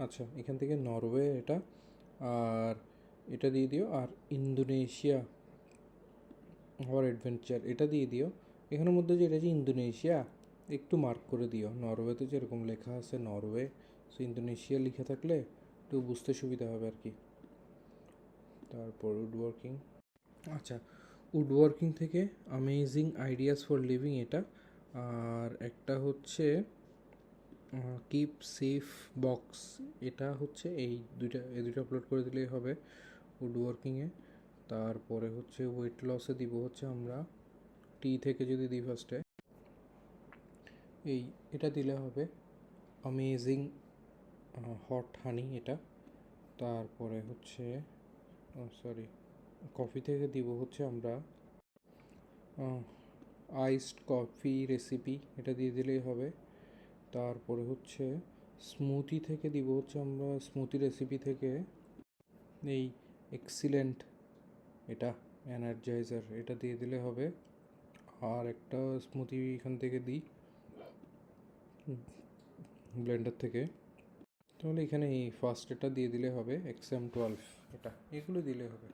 আচ্ছা, এখান থেকে নরওয়ে এটা, আর এটা দিয়ে দিও, আর ইন্দোনেশিয়া আবার অ্যাডভেঞ্চার এটা দিয়ে দিও। এখানের মধ্যে যে এটা যে ইন্দোনেশিয়া একটু মার্ক করে দিও, নরওয়েতে যেরকম লেখা আছে নরওয়ে, সো ইন্দোনেশিয়া লিখে থাকলে একটু বুঝতে সুবিধা হবে আর কি। তারপর উড ওয়ার্কিং, আচ্ছা উড ওয়ার্কিং থেকে অ্যামেজিং আইডিয়াস ফর লিভিং এটা, আর একটা হচ্ছে কিপ সেফ বক্স, এটা হচ্ছে এই দুইটা আপলোড করে দিলেই হবে উড ওয়ার্কিংয়ে। তারপরে হচ্ছে ওয়েট লসে দিব হচ্ছে আমরা টি থেকে যদি দিই ফার্স্টে এটা দিলে হবে অ্যামেজিং হট হানি এটা। তারপরে হচ্ছে সরি, কফি থেকে দিব হচ্ছে আমরা আইসড কফি রেসিপি, এটা দিয়ে দিলেই হবে। তারপরে হচ্ছে স্মুথি থেকে দিব হচ্ছে আমরা স্মুথি রেসিপি থেকে এই এক্সিলেন্ট এটা এনার্জাইজার, এটা দিয়ে দিলে হবে। আর একটা স্মুথি এখান থেকে দিই ব্লেন্ডার থেকে, তাহলে এখানে এই ফার্স্ট এটা দিয়ে দিলে হবে XM12, এটা এগুলো দিলে হবে।